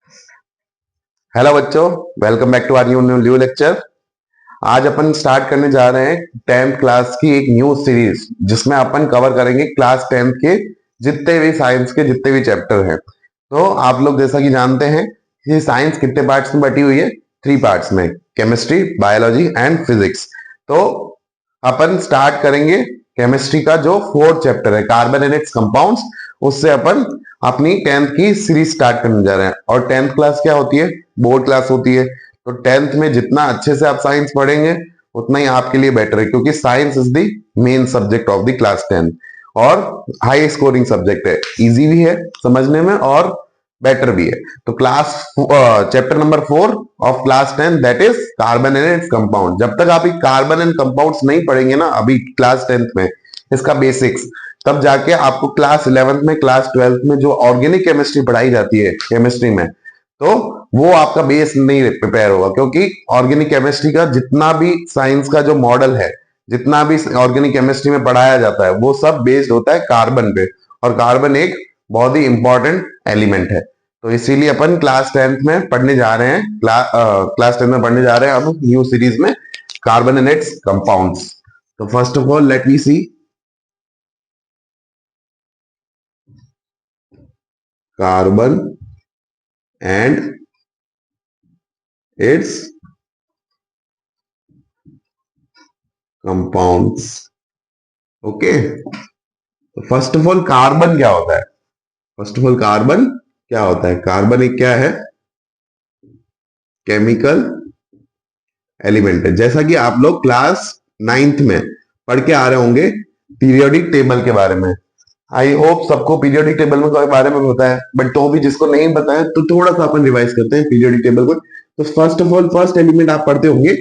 Hello बच्चों, welcome back to our new lecture. आज अपन स्टार्ट करने जा रहे हैं 10th क्लास की एक न्यू सीरीज, जिसमें अपन कवर करेंगे क्लास 10th के जितने भी साइंस के जितने भी चैप्टर हैं। तो आप लोग जैसा कि जानते हैं कि साइंस कितने पार्ट्स में बटी हुई है? 3 पार्ट्स में, केमिस्ट्री, बायोलॉजी एंड फिजिक्स। तो अपन स्टार्ट करेंगे केमिस्ट्री का जो 4th चैप्टर है, कार्बन एंड इट्स कंपाउंड्स। उससे अपन अपनी 10th की सीरीज स्टार्ट करने जा रहे हैं। और 10th क्लास क्या होती है? बोर्ड क्लास होती है। तो 10th में जितना अच्छे से आप साइंस पढ़ेंगे उतना ही आपके लिए बेटर है, क्योंकि science is the main subject of the class 10 और हाई स्कोरिंग सब्जेक्ट है। इजी भी है समझने में और बेटर भी है। तो class chapter number 4 of class 10, that is carbon and its compound. जब तक आप कार्बन एंड कंपाउंड्स नहीं पढ़ेंगे ना अभी क्लास 10th में, इसका बेसिक्स, तब जाके आपको क्लास 11th में, क्लास 12th में जो ऑर्गेनिक केमिस्ट्री पढ़ाई जाती है केमिस्ट्री में, तो वो आपका बेस नहीं प्रिपेयर होगा। क्योंकि ऑर्गेनिक केमिस्ट्री का जितना भी साइंस का जो मॉडल है, जितना भी ऑर्गेनिक केमिस्ट्री में पढ़ाया जाता है, वो सब बेस्ड होता है कार्बन पे। और कार्बन एक बहुत ही इंपॉर्टेंट एलिमेंट है। तो इसीलिए अपन क्लास 10th में पढ़ने जा रहे हैं, क्लास 10th में पढ़ने जा रहे हैं हम न्यू सीरीज में कार्बन एंड इट्स कंपाउंड्स। तो first of all let we see carbon and its compounds. Okay, तो फर्स्ट ऑफ ऑल कार्बन क्या होता है? फर्स्ट ऑफ ऑल कार्बन क्या होता है? कार्बन एक क्या है? केमिकल एलिमेंट है। जैसा कि आप लोग क्लास 9th में पढ़ के आ रहे होंगे पीरियोडिक टेबल के बारे में। आई होप सबको पीरियोडिक टेबल में के बारे में पता है, बट तो भी जिसको नहीं पता है तो थोड़ा सा अपन रिवाइज करते हैं पीरियोडिक टेबल को। तो first of all first element आप पढ़ते होंगे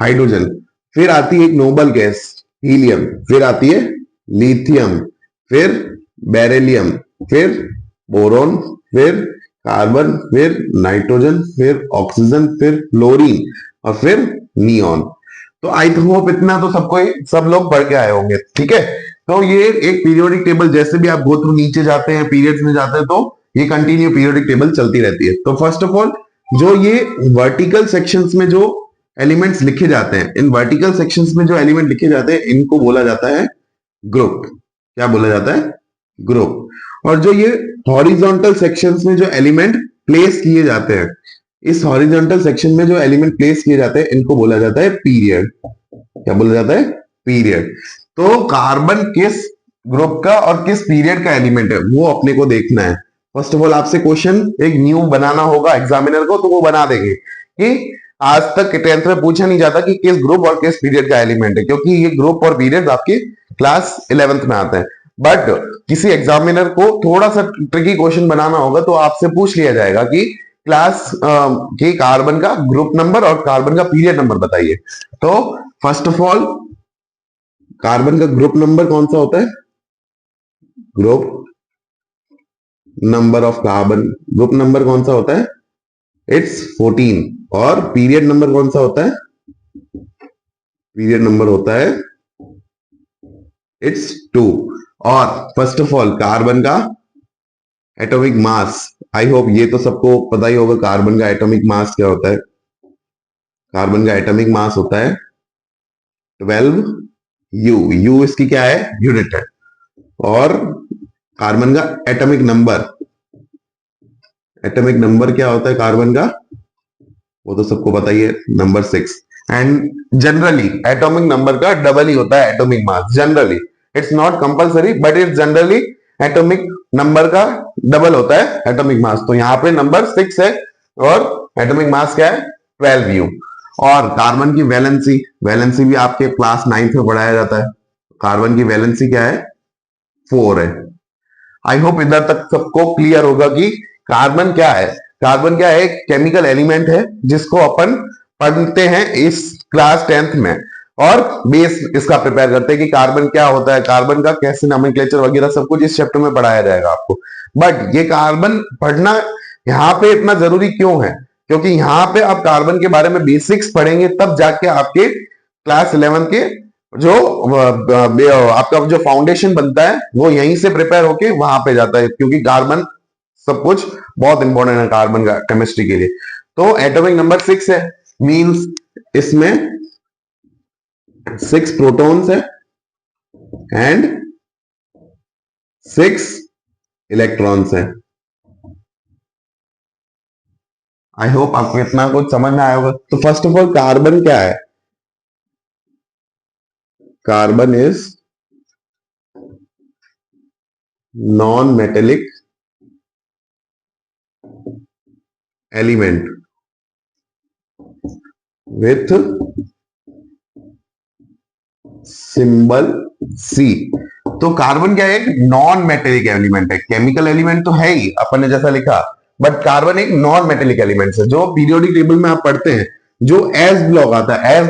हाइड्रोजन, फिर आती है एक नोबल गैस हीलियम, फिर आती है लिथियम, फिर बेरिलियम, फिर बोरोन, फिर कार्बन, फिर नाइट्रोजन, फिर ऑक्सीजन, फिर फ्लोरीन और फिर नियॉन। तो आई होप इतना तो सबको सब लोग पढ़ के आए होंगे। ठीक है, तो ये एक पीरियोडिक टेबल, जैसे भी आप गो थ्रू नीचे जाते हैं, पीरियड्स में जाते हैं, तो ये कंटिन्यू पीरियोडिक टेबल चलती रहती है। तो फर्स्ट ऑफ ऑल जो ये वर्टिकल सेक्शंस में जो एलिमेंट्स लिखे जाते हैं, इन वर्टिकल सेक्शंस में जो एलिमेंट लिखे जाते हैं, इनको बोला जाता है ग्रुप। क्या बोला जाता है? ग्रुप। और जो ये हॉरिजॉन्टल सेक्शंस में जो एलिमेंट प्लेस किए जाते हैं, इस हॉरिजॉन्टल सेक्शन में जो एलिमेंट प्लेस किए जाते हैं, इनको बोला जाता है पीरियड। क्या बोला जाता है? पीरियड। तो कार्बन किस ग्रुप का और किस पीरियड का एलिमेंट है, वो अपने को देखना है। फर्स्ट ऑफ ऑल आपसे क्वेश्चन एक न्यू बनाना होगा एग्जामिनर को, तो वो बना देंगे कि आज तक 10th में पूछा नहीं जाता कि किस ग्रुप और किस पीरियड का एलिमेंट है, क्योंकि ये ग्रुप और पीरियड आपके क्लास 11th में आते हैं। बट किसी एग्जामिनर को थोड़ा सा ट्रिकी क्वेश्चन बनाना होगा, तो आपसे पूछ लिया जाएगा कि क्लास के कार्बन का ग्रुप नंबर और कार्बन का पीरियड नंबर बताइए। तो फर्स्ट ऑफ ऑल कार्बन का ग्रुप नंबर कौन सा होता है? Group number of carbon, group number कौन सा होता है? इट्स 14। और पीरियड नंबर कौन सा होता है? पीरियड नंबर होता है इट्स 2। और फर्स्ट ऑफ ऑल कार्बन का एटॉमिक मास, आई होप ये तो सबको पता ही होगा कार्बन का एटॉमिक मास क्या होता है। कार्बन का एटॉमिक मास होता है 12 यू। यू इसकी क्या है? यूनिट है। और कार्बन का एटॉमिक नंबर, एटॉमिक नंबर क्या होता है कार्बन का? वो तो सबको पता ही है, number 6। And generally atomic number का डबल ही होता है atomic mass. Generally, it's not compulsory, but it's generally atomic number का डबल होता है एटॉमिक मास। तो यहाँ पे नंबर 6 है और एटॉमिक मास क्या है? 12 यू। और कार्बन की वैलेंसी, वैलेंसी भी आपके क्लास 9th में पढ़ाया जाता है। कार्बन की वैलेंसी क्या है? 4 है। आई होप इधर तक सबको क्लियर होगा कि कार्बन क्या है। कार्बन क्या है? एक केमिकल एलिमेंट है जिसको अपन पढ़ते हैं इस क्लास 10th में, और बेस इसका प्रिपेयर करते हैं कि कार्बन क्या होता है, कार्बन का कैसे नोमेनक्लेचर वगैरह सब कुछ इस चैप्टर में पढ़ाया जाएगा आपको। बट ये कार्बन पढ़ना यहाँ पे इतना जरूरी क्यों है? क्योंकि यहाँ पे आप कार्बन के बारे में बेसिक्स पढ़ेंगे, तब जाके आपके क्लास 11 के जो आपका जो फाउंडेशन बनता है वो यहीं से प्रिपेयर होके वहां पे जाता है। क्योंकि कार्बन सब कुछ बहुत इंपॉर्टेंट है कार्बन का केमिस्ट्री के लिए। तो एटॉमिक नंबर 6 है, मींस इसमें 6 प्रोटॉन्स है एंड 6 इलेक्ट्रॉन्स है। आई होप आपको इतना कुछ समझ में आया होगा। तो फर्स्ट ऑफ ऑल कार्बन क्या है? Carbon is non metallic element with symbol C. तो कार्बन क्या है? एक नॉन मेटेलिक एलिमेंट है। केमिकल एलिमेंट तो है ही अपन ने जैसा लिखा, बट कार्बन एक नॉन मेटेलिक एलिमेंट है जो पीरियोडिक टेबल में आप पढ़ते हैं, जो एस ब्लॉक आता है, S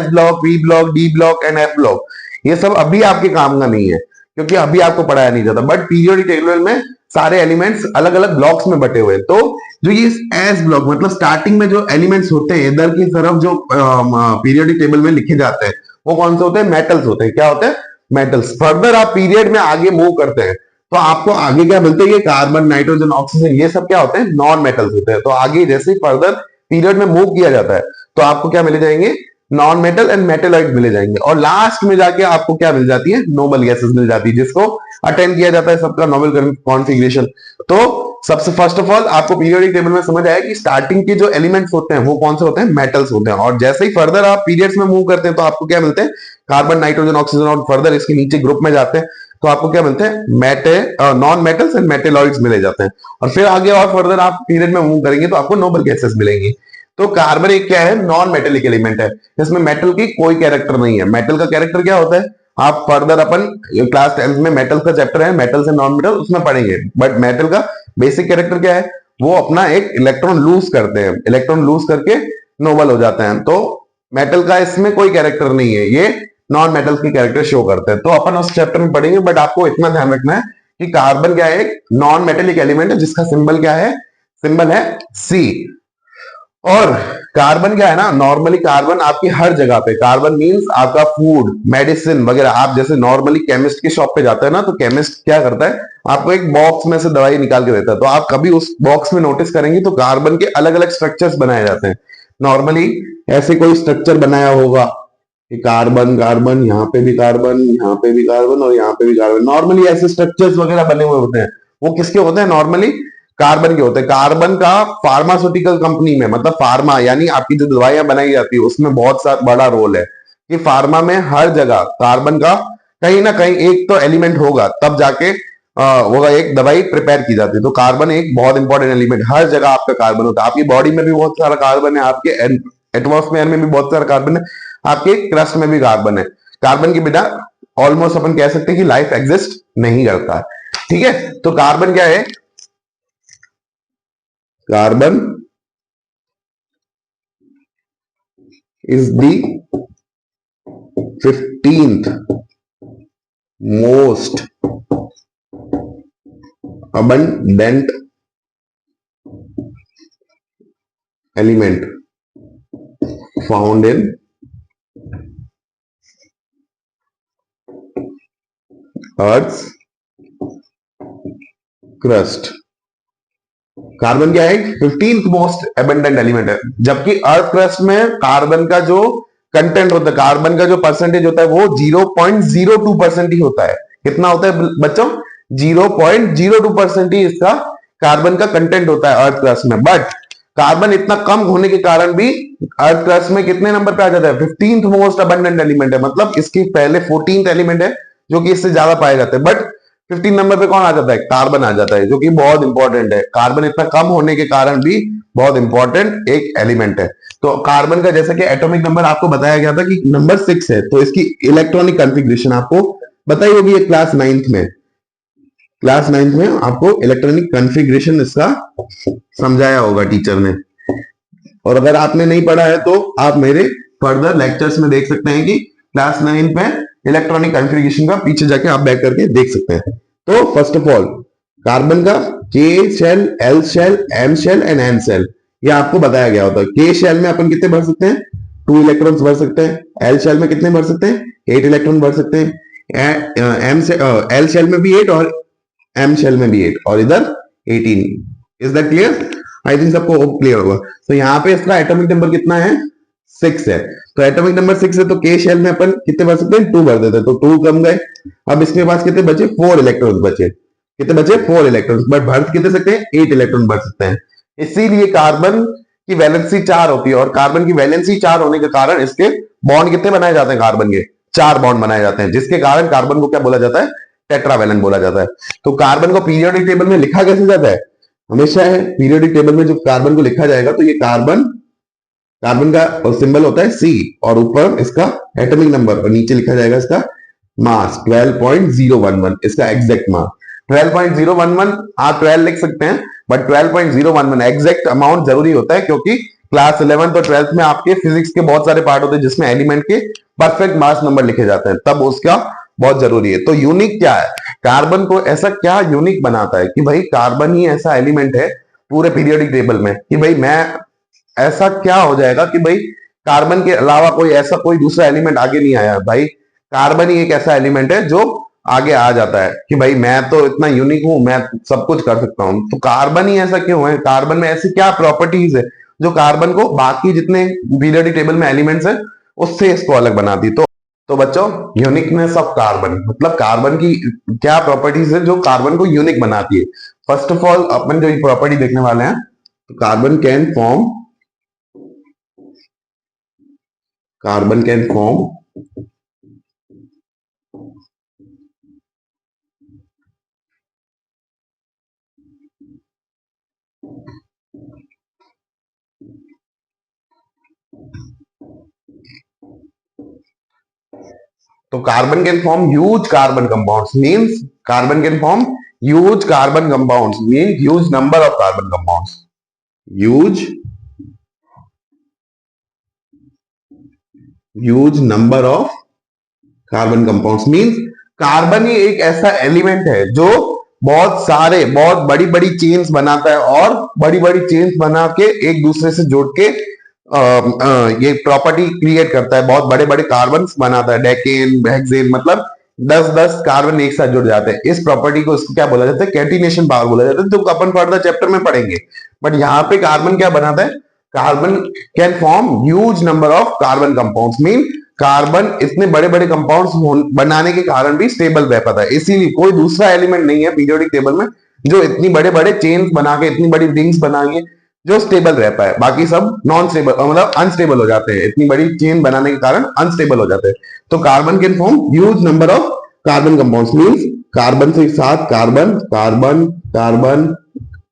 block, P block, D block and F block, ये सब अभी आपके काम का नहीं है क्योंकि अभी आपको पढ़ाया नहीं जाता। बट पीरियोडिक टेबल में सारे एलिमेंट्स अलग अलग ब्लॉक्स में बटे हुए हैं। तो जो ये एस ब्लॉक मतलब स्टार्टिंग में जो एलिमेंट्स होते हैं इधर की तरफ जो पीरियोडिक टेबल में लिखे जाते हैं वो कौन से होते हैं? मेटल्स होते हैं। क्या होते हैं? मेटल्स। फर्दर आप पीरियड में आगे मूव करते हैं तो आपको आगे क्या मिलते हैं? ये कार्बन, नाइट्रोजन, ऑक्सीजन, ये सब क्या होते हैं? नॉन मेटल्स होते हैं। तो आगे जैसे फर्दर पीरियड में मूव किया जाता है तो आपको क्या मिले जाएंगे? नॉन मेटल एंड मेटेलॉइड मिले जाएंगे। और लास्ट में जाके आपको क्या मिल जाती है? नोबल गैसेस मिल जाती है, जिसको अटेंड किया जाता है सबका नोबल कॉन्फिगरेशन। तो सबसे फर्स्ट ऑफ ऑल आपको पीरियोडिक टेबल में समझ आया कि स्टार्टिंग के जो एलिमेंट्स होते हैं वो कौन से होते हैं? मेटल्स होते हैं। और जैसे ही फर्दर आप पीरियड्स में मूव करते हैं तो आपको क्या मिलते हैं? कार्बन, नाइट्रोजन, ऑक्सीजन, और फर्दर इसके नीचे ग्रुप में जाते हैं तो आपको क्या मिलते हैं? नॉन मेटल्स एंड मेटेलॉइड्स मिले जाते हैं। और फिर आगे और फर्दर आप पीरियड में मूव करेंगे तो आपको नोबल गैसेस मिलेंगी। तो कार्बन एक क्या है? नॉन मेटेलिक एलिमेंट है, इसमें मेटल की कोई कैरेक्टर नहीं है। मेटल का कैरेक्टर क्या होता है? आप फर्दर अपन क्लास 10th में मेटल का चैप्टर है, मेटल्स एंड नॉन मेटल, उसमें पढ़ेंगे। बट मेटल का बेसिक कैरेक्टर क्या है? वो अपना एक इलेक्ट्रॉन लूज करते हैं, इलेक्ट्रॉन लूज करके नोबल हो जाते हैं। तो मेटल का इसमें कोई कैरेक्टर नहीं है, ये नॉन मेटल की कैरेक्टर शो करते हैं। तो अपन उस चैप्टर में पढ़ेंगे। बट आपको इतना ध्यान रखना है कि कार्बन क्या है? एक नॉन मेटेलिक एलिमेंट है जिसका सिंबल क्या है? सिंबल है सी। और कार्बन क्या है ना, नॉर्मली कार्बन आपकी हर जगह पे, कार्बन मींस आपका फूड, मेडिसिन वगैरह। आप जैसे नॉर्मली केमिस्ट की शॉप पे जाते हैं ना, तो केमिस्ट क्या करता है? आपको एक बॉक्स में से दवाई निकाल के देता है। तो आप कभी उस बॉक्स में नोटिस करेंगे तो कार्बन के अलग अलग स्ट्रक्चर्स बनाए जाते हैं। नॉर्मली ऐसे कोई स्ट्रक्चर बनाया होगा कि कार्बन कार्बन, यहाँ पे भी कार्बन, यहाँ पे भी कार्बन और यहाँ पे भी कार्बन। नॉर्मली ऐसे स्ट्रक्चर्स वगैरह बने हुए होते हैं, वो किसके होते हैं? नॉर्मली कार्बन के होते हैं। कार्बन का फार्मास्यूटिकल कंपनी में, मतलब फार्मा यानी आपकी जो दवाइयां बनाई जाती है उसमें बहुत बड़ा रोल है कि फार्मा में हर जगह कार्बन का कहीं ना कहीं एक तो एलिमेंट होगा, तब जाके वो एक दवाई प्रिपेयर की जाती है। तो कार्बन एक बहुत इंपॉर्टेंट एलिमेंट, हर जगह आपका कार्बन होता है। आपकी बॉडी में भी बहुत सारा कार्बन है, आपके एटमॉस्फेयर में भी बहुत सारा कार्बन है, आपके क्रस्ट में भी कार्बन है। कार्बन के बिना ऑलमोस्ट अपन कह सकते हैं कि लाइफ एग्जिस्ट नहीं करता है। ठीक है, तो कार्बन क्या है? Carbon is the 15th most abundant element found in Earth's crust। Carbon क्या है? 15th मोस्ट एबंडेंट एलिमेंट है, जबकि अर्थ क्रस्ट में कार्बन का जो कंटेंट होता है, कार्बन का जो परसेंटेज होता है वो 0.02% ही होता है। कितना होता है बच्चों? 0.02% ही इसका कार्बन का कंटेंट होता है अर्थ क्रस्ट में। बट कार्बन इतना कम होने के कारण भी अर्थ क्रस्ट में कितने नंबर पे आ जाता है? 15th मोस्ट अबंडेंट एलिमेंट है, मतलब इसके पहले 14th एलिमेंट है जो कि इससे ज्यादा पाए जाते हैं। बट 15 नंबर पे कौन आ जाता है? कार्बन आ जाता है, जो कि बहुत इंपॉर्टेंट है। कार्बन इतना कम होने के कारण भी बहुत इंपॉर्टेंट एक एलिमेंट है। तो कार्बन का जैसा कि एटॉमिक नंबर आपको बताया गया था कि नंबर 6 है, तो इसकी इलेक्ट्रॉनिक कॉन्फ़िगरेशन आपको बताई होगी क्लास 9th में। क्लास 9th में आपको इलेक्ट्रॉनिक कॉन्फ़िगरेशन इसका समझाया होगा टीचर ने। और अगर आपने नहीं पढ़ा है तो आप मेरे फर्दर लेक्चर्स में देख सकते हैं कि क्लास 9th में इलेक्ट्रॉनिक कॉन्फ़िगरेशन का पीछे जाके आप बैक करके देख सकते हैं। तो फर्स्ट ऑफ ऑल कार्बन का K shell, L shell, M shell and N shell, ये आपको बताया गया होता है। के शेल में अपन कितने भर सकते हैं? 2 इलेक्ट्रॉन्स भर सकते हैं। एल शेल में कितने भर सकते हैं? 8 इलेक्ट्रॉन भर सकते हैं। एल शेल में भी 8 और एम शेल में भी 8, और इधर 18। Is that clear? I think सबको क्लियर होगा। तो यहाँ पे इसका एटॉमिक नंबर कितना है? 6 है। तो एटॉमिक नंबर 6 है तो के शेल में अपन कितने भर सकते हैं? 2 भर देते हैं, तो 2 कम गए। अब इसके पास कितने बचे? 4 इलेक्ट्रॉन बचे। कितने बचे? 4 इलेक्ट्रॉन, बट भर कितने सकते हैं? 8 इलेक्ट्रॉन भर सकते हैं। इसीलिए कार्बन की वैलेंसी 4 होती है, और कार्बन की वैलेंसी 4 होने के कारण इसके बॉन्ड कितने बनाए जाते हैं? कार्बन के 4 बॉन्ड बनाए जाते हैं, जिसके कारण कार्बन को क्या बोला जाता है? टेट्रावैलेंट बोला जाता है। तो कार्बन को पीरियोडिक टेबल में लिखा कैसे जाता है? हमेशा है पीरियोडिक टेबल में जो कार्बन को लिखा जाएगा, तो ये कार्बन, कार्बन का सिंबल होता है सी, और ऊपर इसका एटॉमिक नंबर, और नीचे लिखा जाएगा इसका मास 12.011, इसका एग्जैक्ट मास 12.011। आप 12 लिख सकते हैं, बट 12.011 एग्जैक्ट अमाउंट जरूरी होता है, क्योंकि क्लास 11 और 12 में आपके फिजिक्स के बहुत सारे पार्ट होते हैं जिसमें एलिमेंट के परफेक्ट मास नंबर लिखे जाते हैं, तब उसका बहुत जरूरी है। तो यूनिक क्या है? कार्बन को ऐसा क्या यूनिक बनाता है कि भाई कार्बन ही ऐसा एलिमेंट है पूरे पीरियोडिक टेबल में कि भाई मैं ऐसा क्या हो जाएगा कि भाई कार्बन के अलावा कोई ऐसा कोई दूसरा एलिमेंट आगे नहीं आया। भाई कार्बन ही एक ऐसा एलिमेंट है जो आगे आ जाता है कि भाई मैं तो इतना यूनिक हूं, मैं सब कुछ कर सकता हूं। तो कार्बन ही ऐसा क्यों है? कार्बन में ऐसी क्या प्रॉपर्टीज है जो कार्बन को बाकी जितने पीरियोडिक टेबल में एलिमेंट्स है उससे इसको अलग बनाती? तो बच्चों, यूनिकनेस ऑफ कार्बन मतलब कार्बन की क्या प्रॉपर्टीज है जो कार्बन को यूनिक बनाती है। फर्स्ट ऑफ ऑल अपन जो प्रॉपर्टी देखने वाले हैं, तो कार्बन कैन फॉर्म तो carbon can form huge carbon compounds, means carbon can form huge carbon compounds, mean huge number of carbon compounds, huge number of carbon compounds. Means carbon ही एक ऐसा element है जो बहुत बड़ी बड़ी चेन्स बनाता है, और बड़ी बड़ी चेन्स बना के एक दूसरे से जोड़ के ये प्रॉपर्टी क्रिएट करता है, बहुत बड़े बड़े कार्बन बनाता है, डेकेन हेक्सेन, मतलब 10-10 कार्बन एक साथ जुड़ जाते हैं। इस प्रॉपर्टी को इसको क्या बोला जाता है? कैटिनेशन पावर बोला जाता है, जो अपन फर्दर चैप्टर में पढ़ेंगे। बट यहाँ पे कार्बन क्या बनाता है? Carbon can form huge number of carbon compounds, mean carbon इतने बड़े बड़े कंपाउंड्स बनाने के कारण भी स्टेबल रह पाता है। इसीलिए कोई दूसरा एलिमेंट नहीं है पीरियोडिक टेबल में जो इतनी बड़े बड़े चेन्स बना के, इतनी बड़ी रिंग्स बना के जो स्टेबल रह पाए। बाकी सब नॉन स्टेबल मतलब अनस्टेबल हो जाते हैं, इतनी बड़ी चेन बनाने के कारण अनस्टेबल हो जाते हैं। तो carbon can form huge number of carbon compounds, means carbon से साथ carbon, carbon, carbon,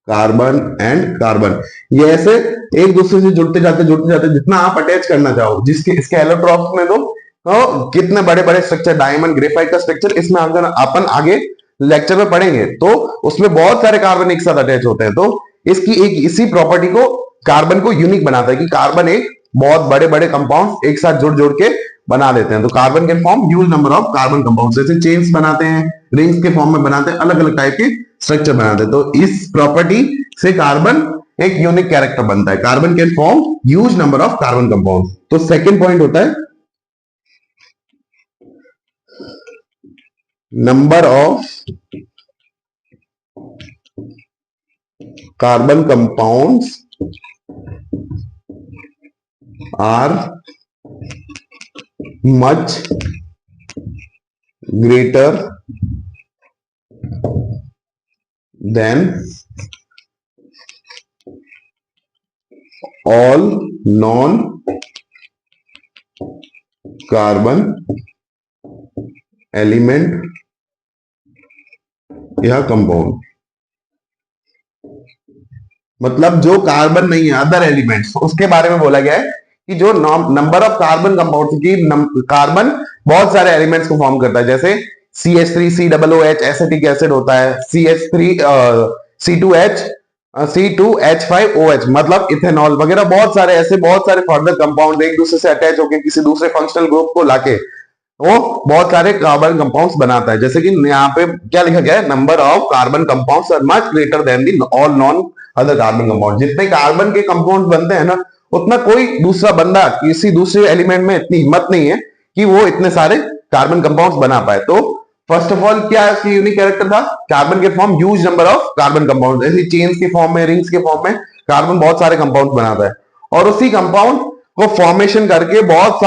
carbon and carbon, ये ऐसे एक दूसरे से जुड़ते जाते जितना आप अटैच करना चाहो, जिसके इसके एलोट्रॉप्स में तो कितने बड़े बड़े स्ट्रक्चर, डायमंड, ग्रेफाइट का स्ट्रक्चर, इसमें अगर अपन आगे लेक्चर में पढ़ेंगे तो उसमें बहुत सारे कार्बन एक साथ अटैच होते हैं। तो इसकी एक इसी प्रॉपर्टी को कार्बन को यूनिक बनाता है कि कार्बन एक बहुत बड़े बड़े कंपाउंड एक साथ जुड़ जुड़ के बना देते हैं। तो carbon can form huge number of carbon compound, जैसे चेन्स बनाते हैं, रिंग्स के फॉर्म में बनाते हैं, अलग अलग टाइप के स्ट्रक्चर बनाते हैं। तो इस प्रॉपर्टी से कार्बन एक यूनिक कैरेक्टर बनता है। Carbon can form huge number of carbon compound. तो सेकेंड पॉइंट होता है number of carbon compounds are much greater than all non-carbon element या कंपाउंड। मतलब जो कार्बन नहीं है, अदर एलिमेंट्स, उसके बारे में बोला गया है कि जो नंबर ऑफ कार्बन कंपाउंड की कार्बन बहुत सारे एलिमेंट्स को फॉर्म करता है, जैसे CH3 COOH एसिटिक एसिड होता है, CH3 C2H C2H5OH मतलब इथेनॉल वगैरह, बहुत सारे ऐसे बहुत सारे फर्दर कंपाउंड एक दूसरे से अटैच होकर किसी दूसरे फंक्शनल ग्रुप को लाके वो बहुत सारे कार्बन कंपाउंड्स बनाता है। जैसे कि यहाँ पे क्या लिखा गया है? Number of carbon compounds are much greater than the all non other carbon compound. जितने कार्बन के कंपाउंड बनते हैं ना, उतना कोई दूसरा बंदा किसी दूसरे एलिमेंट में इतनी हिम्मत नहीं है कि वो इतने सारे कार्बन कंपाउंड्स बना पाए। तो फर्स्ट ऑफ ऑल क्या इसकी यूनिक कैरेक्टर था, कार्बन के form huge number of carbon compound, ऐसी चेन्स के फॉर्म में, रिंग्स के फॉर्म में कार्बन बहुत सारे कंपाउंड बनाता है, और उसी कंपाउंड को फॉर्मेशन करके बहुत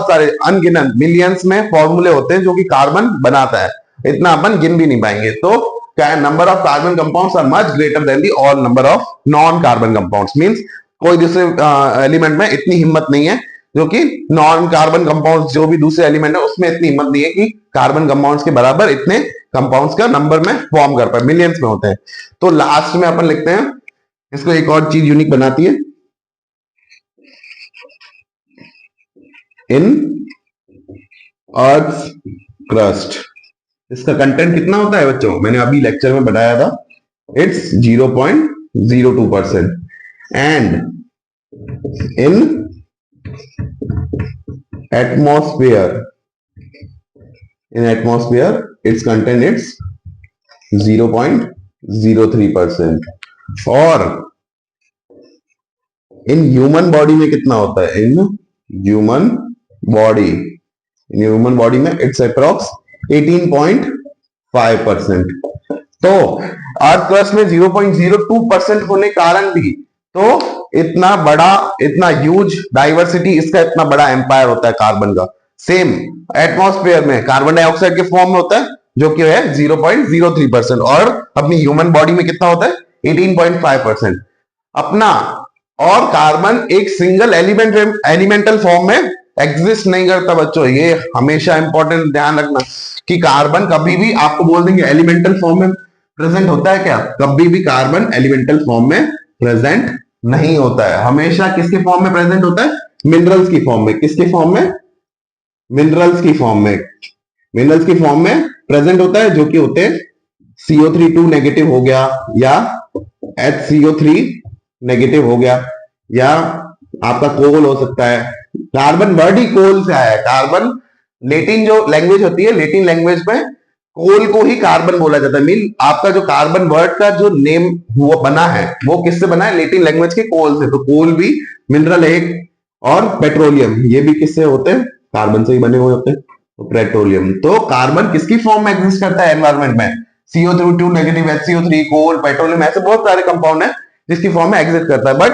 सारे अनगिनत मिलियंस में फॉर्मूले होते हैं जो कि कार्बन बनाता है, इतना अपन गिन भी नहीं पाएंगे। तो number of carbon compounds are much greater than the all number of non carbon compounds, means कोई दूसरे एलिमेंट में इतनी हिम्मत नहीं है जो कि नॉन कार्बन कंपाउंड्स, जो भी दूसरे एलिमेंट है उसमें इतनी हिम्मत नहीं है कि कार्बन कंपाउंड्स के बराबर इतने कंपाउंड्स का नंबर में फॉर्म कर पाए, मिलियंस में होते हैं। तो लास्ट में अपन लिखते हैं, इसको एक और चीज यूनिक बनाती है, इन अर्थ क्रस्ट। इसका कंटेंट कितना होता है बच्चों, मैंने अभी लेक्चर में बताया था, it's 0.02%, and in atmosphere its content it's 0.03%, और इन ह्यूमन बॉडी में कितना होता है, इन ह्यूमन बॉडी में इट्स अप्रॉक्स 18.5%। तो अर्थ क्रस्ट में 0.02% होने कारण भी तो इतना बड़ा, इतना ह्यूज डाइवर्सिटी, इसका इतना बड़ा एम्पायर होता है कार्बन का। सेम एटमॉस्फेयर में कार्बन डाइऑक्साइड के फॉर्म में होता है जो कि है 0.03%, और अपनी ह्यूमन बॉडी में कितना होता है 18.5% अपना। और कार्बन एक सिंगल एलिमेंटल फॉर्म में एग्जिस्ट नहीं करता बच्चों, ये हमेशा इंपॉर्टेंट ध्यान रखना कि कार्बन कभी भी, आपको बोल देंगे एलिमेंटल फॉर्म में प्रेजेंट होता है क्या, कभी भी कार्बन एलिमेंटल फॉर्म में प्रेजेंट नहीं होता है, हमेशा किसके फॉर्म में प्रेजेंट होता है, मिनरल्स की फॉर्म में। किसके फॉर्म में, मिनरल्स की फॉर्म में, मिनरल्स की फॉर्म में प्रेजेंट होता है, जो कि होते हैं CO3 2 नेगेटिव हो गया, या HCO3 नेगेटिव हो गया, या आपका कोल हो सकता है। कार्बन वर्ड ही कोल से आया है, कार्बन लेटिन जो लैंग्वेज होती है, लेटिन लैंग्वेज में कोल को ही कार्बन बोला जाता है। मीन आपका जो कार्बन वर्ड का जो नेम वो बना है वो किससे बना है, लेटिन लैंग्वेज के कोल से। तो कोल भी मिनरल है, और पेट्रोलियम ये भी किससे होते हैं, कार्बन से ही बने हुए होते हैं, तो पेट्रोलियम। तो कार्बन किसकी फॉर्म में एग्जिस्ट करता है एनवायरमेंट में, CO3 2 नेगेटिव, HCO3, कोल, पेट्रोलियम, ऐसे बहुत सारे कंपाउंड है जिसकी फॉर्म में एग्जिस्ट करता है, बट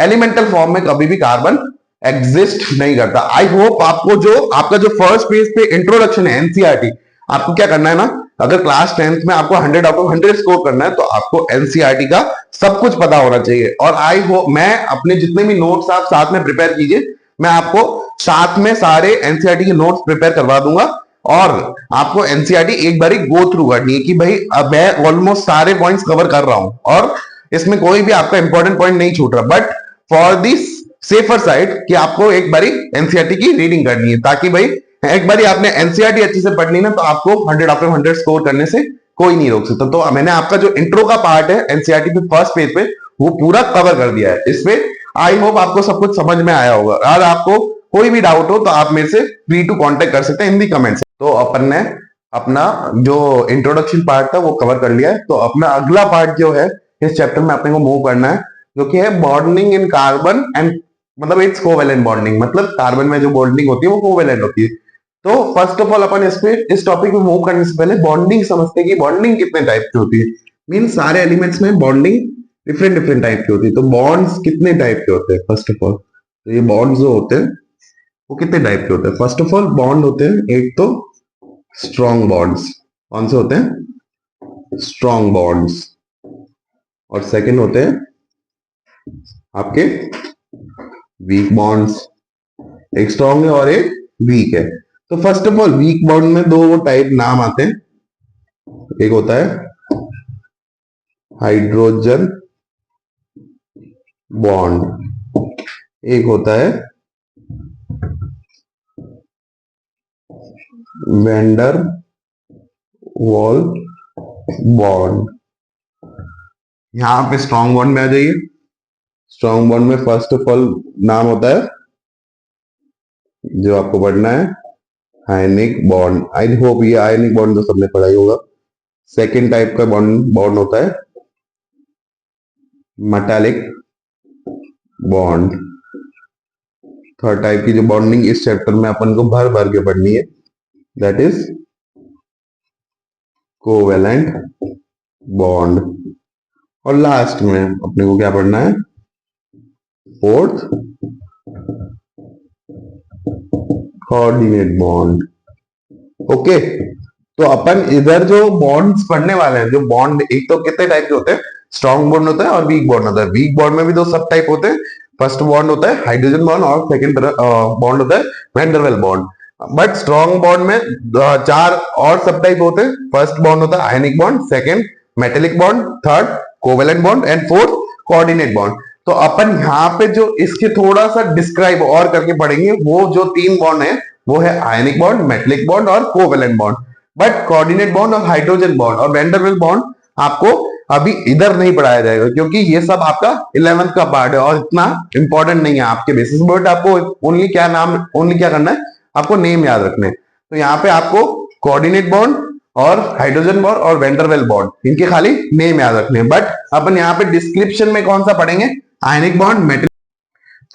एलिमेंटल फॉर्म में कभी भी कार्बन एग्जिस्ट नहीं करता। आई होप आपको जो आपका जो फर्स्ट पेज पे इंट्रोडक्शन है एनसीईआरटी, आपको क्या करना है ना, अगर क्लास 10th में आपको 100 आउट ऑफ 100 स्कोर करना है तो आपको एनसीईआरटी का सब कुछ पता होना चाहिए। और आई होप मैं अपने जितने भी नोट्स आप साथ में प्रिपेयर कीजिए, मैं आपको साथ में सारे एनसीईआरटी के नोट्स प्रिपेयर करवा दूंगा, और आपको एनसीईआरटी एक बार गो थ्रू करनी है कि भाई अब मैं ऑलमोस्ट सारे पॉइंट्स कवर कर रहा हूं और इसमें कोई भी आपका इंपॉर्टेंट पॉइंट नहीं छूट रहा, but for this safer side कि आपको एक बारी एनसीईआरटी की रीडिंग करनी है, ताकि भाई एक बारी आपने एनसीईआरटी अच्छी से पढ़ ली ना तो आपको 100 आउट ऑफ 100 स्कोर करने से कोई नहीं रोक सकता। तो मैंने आपका जो इंट्रो का पार्ट है एनसीईआरटी पे फर्स्ट पेज पे वो पूरा कवर कर दिया है। इसमें आई होप आपको सब कुछ समझ में आया होगा। अगर आपको कोई भी डाउट हो तो आप मेरे से फ्री टू कांटेक्ट कर सकते हैं इन दी कमेंट्स। तो अपन ने अपना जो इंट्रोडक्शन पार्ट था वो कवर कर लिया है, तो अपना अगला पार्ट जो है इस चैप्टर में अपने को मूव करना है, जो कि है बॉन्डिंग इन कार्बन एंड, मतलब इट्स कोवेलेंट बॉन्डिंग, मतलब कार्बन में जो बॉन्डिंग होती है वो कोवेलेंट होती है। तो फर्स्ट ऑफ ऑल अपन इस टॉपिक में मूव करने से पहले बॉन्डिंग समझते हैं कि बॉन्डिंग कितने टाइप की होती है। मीन सारे एलिमेंट्स में बॉन्डिंग डिफरेंट डिफरेंट टाइप की होती है। तो बॉन्ड्स कितने टाइप के होते हैं फर्स्ट ऑफ ऑल, तो ये बॉन्ड्स जो होते हैं वो कितने टाइप के होते हैं। फर्स्ट ऑफ ऑल बॉन्ड होते हैं एक तो स्ट्रॉन्ग बॉन्ड्स, कौन से होते हैं, स्ट्रॉन्ग बॉन्ड्स, और सेकंड होते हैं आपके वीक बॉन्ड्स। एक स्ट्रॉन्ग है और एक वीक है। तो first of all weak bond में दो टाइप नाम आते हैं, एक होता है हाइड्रोजन बॉन्ड, एक होता है वेंडर वॉल बॉन्ड। यहां पे स्ट्रॉन्ग बॉन्ड में आ जाइए। स्ट्रॉन्ग बॉन्ड में फर्स्ट ऑफ ऑल नाम होता है, जो आपको पढ़ना है, आयनिक बॉन्ड। आई होप ये आयनिक बॉन्ड तो सबने पढ़ा ही होगा। सेकेंड टाइप का बॉन्ड होता है मेटालिक बॉन्ड। थर्ड टाइप की जो बॉन्डिंग इस चैप्टर में अपन को भर भर के पढ़नी है, दैट इज कोवेलेंट बॉन्ड। और लास्ट में अपने को क्या पढ़ना है, फोर्थ कोऑर्डिनेट बॉन्ड। ओके, तो अपन इधर जो बॉन्ड्स पढ़ने वाले हैं, जो बॉन्ड एक तो कितने टाइप के होते हैं, स्ट्रॉन्ग बॉन्ड होता है और वीक बॉन्ड होता है। वीक बॉन्ड में भी दो सब टाइप होते हैं, फर्स्ट बॉन्ड होता है हाइड्रोजन बॉन्ड और सेकंड बॉन्ड होता है वैंडरवेल बॉन्ड। बट स्ट्रॉन्ग बॉन्ड में चार और सब टाइप होते हैं। फर्स्ट बॉन्ड होता है ionic bond, second metallic bond, third covalent bond and fourth coordinate bond. तो अपन यहाँ पे जो इसके थोड़ा सा डिस्क्राइब और करके पढ़ेंगे, वो जो तीन बॉन्ड है वो है आयनिक बॉन्ड, मेटेलिक बॉन्ड और covalent bond. But coordinate bond और हाइड्रोजन बॉन्ड और वैंडरवेल बॉन्ड आपको अभी इधर नहीं पढ़ाया जाएगा, क्योंकि ये सब आपका 11th का पार्ट है और इतना इंपॉर्टेंट नहीं है आपके बेसिस। बट आपको ओनली क्या करना है, आपको नेम याद रखने हैं। तो यहाँ पे आपको कोऑर्डिनेट बॉन्ड और हाइड्रोजन बॉन्ड और वैंडरवेल बॉन्ड, इनके खाली नेम याद रखने हैं। बट अपन यहाँ पे डिस्क्रिप्शन में कौन सा पढ़ेंगे, आयनिक बॉन्ड, मेटेलिक।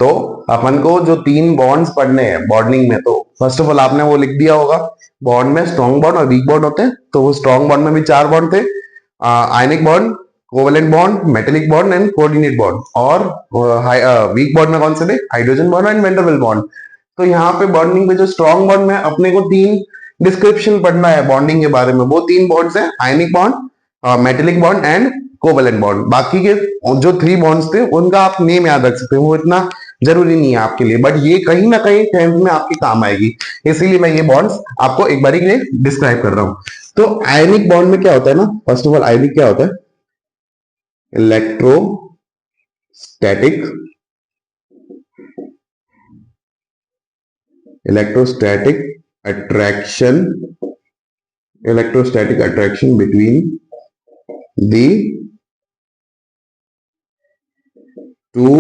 तो अपन को जो तीन बॉन्ड्स पढ़ने हैं बॉन्डिंग में, तो फर्स्ट ऑफ ऑल आपने वो लिख दिया होगा, बॉन्ड में स्ट्रॉन्ग बॉन्ड और वीक बॉन्ड होते हैं। तो वो स्ट्रॉन्ग बॉन्ड में भी चार बॉन्ड थे, आयनिक bond, covalent bond, metallic bond and coordinate bond. और वीक बॉन्ड में कौन से थे, हाइड्रोजन बॉन्ड एंड वैंडरवेल बॉन्ड। तो यहाँ पे बॉन्डिंग में जो स्ट्रॉन्ग बॉन्ड में अपने को तीन डिस्क्रिप्शन पढ़ना है बॉन्डिंग के बारे में। वो तीन बॉन्ड्स हैं ionic bond, metallic bond and covalent bond. बाकी के जो थ्री बॉन्ड्स थे उनका आप नेम याद रख सकते हो, वो इतना जरूरी नहीं है आपके लिए, बट ये कहीं ना कहीं 10th में आपके काम आएगी, इसीलिए मैं ये बॉन्ड्स आपको एक बारी के लिए डिस्क्राइब कर रहा हूं। तो आयनिक बॉन्ड में क्या होता है ना, फर्स्ट ऑफ ऑल आयनिक क्या होता है, electrostatic attraction between the two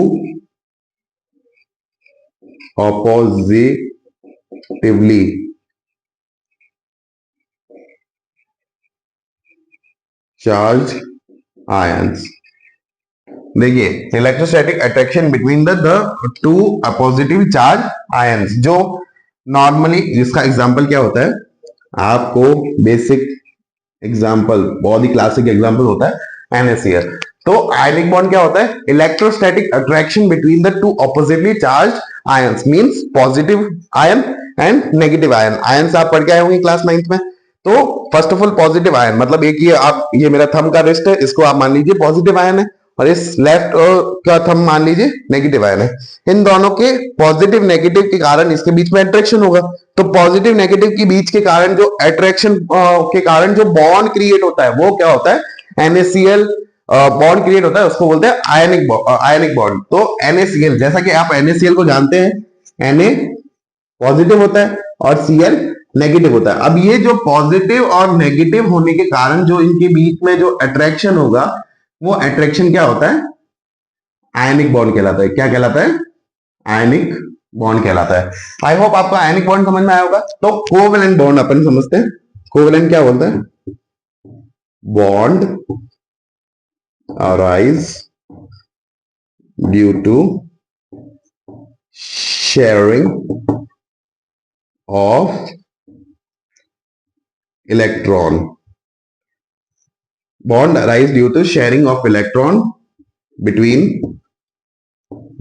oppositively charged ions। देखिए, electrostatic attraction between the two appositive charge ions, जो नॉर्मली इसका एग्जांपल क्या होता है, आपको बेसिक एग्जाम्पल, बहुत ही क्लासिक एग्जाम्पल होता है NaCl। तो आयनिक बॉन्ड क्या होता है, electrostatic attraction between the two oppositely charge ions, means positive ion and negative ion. Ions आप पढ़ के आए होंगे क्लास 9th में। तो first of all positive ion मतलब एक ये मेरा थंब का रिस्ट है, इसको आप मान लीजिए पॉजिटिव आयन है, और इस लेफ्ट का थंब मान लीजिए नेगेटिव आयन है। इन दोनों के पॉजिटिव नेगेटिव के कारण इसके बीच में अट्रैक्शन होगा। तो पॉजिटिव नेगेटिव के बीच के कारण जो अट्रैक्शन के कारण जो बॉन्ड क्रिएट होता है वो क्या होता है, NaCl बॉन्ड क्रिएट होता है, उसको बोलते हैं आयनिक बॉन्ड। तो NaCl, जैसा कि आप NaCl को जानते हैं, Na पॉजिटिव होता है और Cl नेगेटिव होता है। अब ये जो पॉजिटिव और नेगेटिव होने के कारण जो इनके बीच में जो अट्रैक्शन होगा, वो अट्रैक्शन क्या होता है, आयनिक बॉन्ड कहलाता है। क्या कहलाता है, आयनिक बॉन्ड कहलाता है। आई होप आपको आयनिक बॉन्ड समझ में आया होगा। तो कोवेलेंट बॉन्ड अपन समझते हैं। कोवेलेंट क्या बोलते हैं, bond arise due to sharing of electron. Bond arise due to sharing of electron between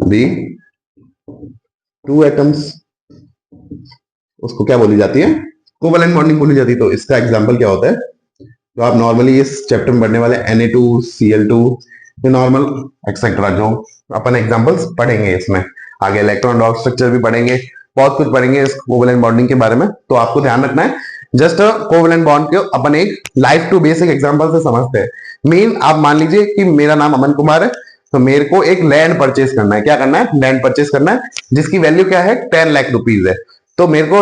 the two atoms, उसको क्या बोली जाती है, कोवेलेंट बॉन्डिंग बोली जाती है। तो इसका एग्जांपल क्या होता है, तो आप नॉर्मली इस चैप्टर में पढ़ने वाले Na2Cl2, ये नॉर्मल एक्सेट्रा जो अपन एग्जांपल्स पढ़ेंगे, इसमें आगे इलेक्ट्रॉन डॉट स्ट्रक्चर भी पढ़ेंगे, बहुत कुछ पढ़ेंगे इस कोवेलेंट बॉन्डिंग के बारे में। तो आपको ध्यान रखना है, जस्ट कोवेलेंट बॉन्ड को अपन एक लाइफ टू बेसिक एग्जांपल से समझते हैं। मेन आप मान लीजिए कि मेरा नाम अमन कुमार है, तो मेरे को एक लैंड परचेस करना है। क्या करना है, लैंड परचेस करना है, जिसकी वैल्यू क्या है, 10 लाख रुपीज है। तो मेरे को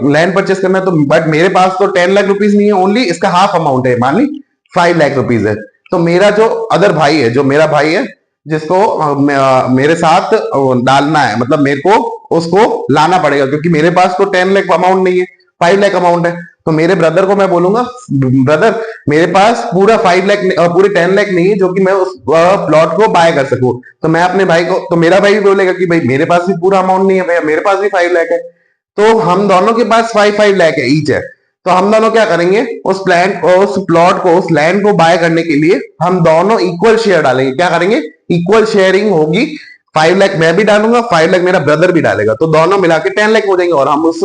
लैंड परचेस करना है, तो बट मेरे पास तो 10 लाख रुपीज नहीं है, ओनली इसका हाफ अमाउंट है, मान ली 5 लाख रुपीज है। तो मेरा जो अदर भाई है, जो मेरा भाई है, जिसको मेरे साथ डालना है, मतलब मेरे को उसको लाना पड़ेगा, क्योंकि मेरे पास तो 10 लाख अमाउंट नहीं है, 5 लाख अमाउंट है। तो मेरे ब्रदर को मैं बोलूंगा, ब्रदर मेरे पास पूरा 5 लाख पूरे 10 लाख नहीं है जो कि मैं उस प्लॉट को बाय कर सकूं। तो मैं अपने भाई को, तो मेरा भाई भी बोलेगा कि भाई मेरे पास भी पूरा अमाउंट नहीं है भैया, मेरे पास भी 5 लाख है। तो हम दोनों के पास 5 लाख है ईच है। तो हम दोनों क्या करेंगे, उस प्लॉट को, उस लैंड को बाय करने के लिए हम दोनों इक्वल शेयर डालेंगे। क्या करेंगे, इक्वल शेयरिंग होगी। 5 लाख मैं भी डालूंगा, 5 लाख मेरा ब्रदर भी डालेगा, तो दोनों मिला के 10 लाख हो जाएंगे और हम उस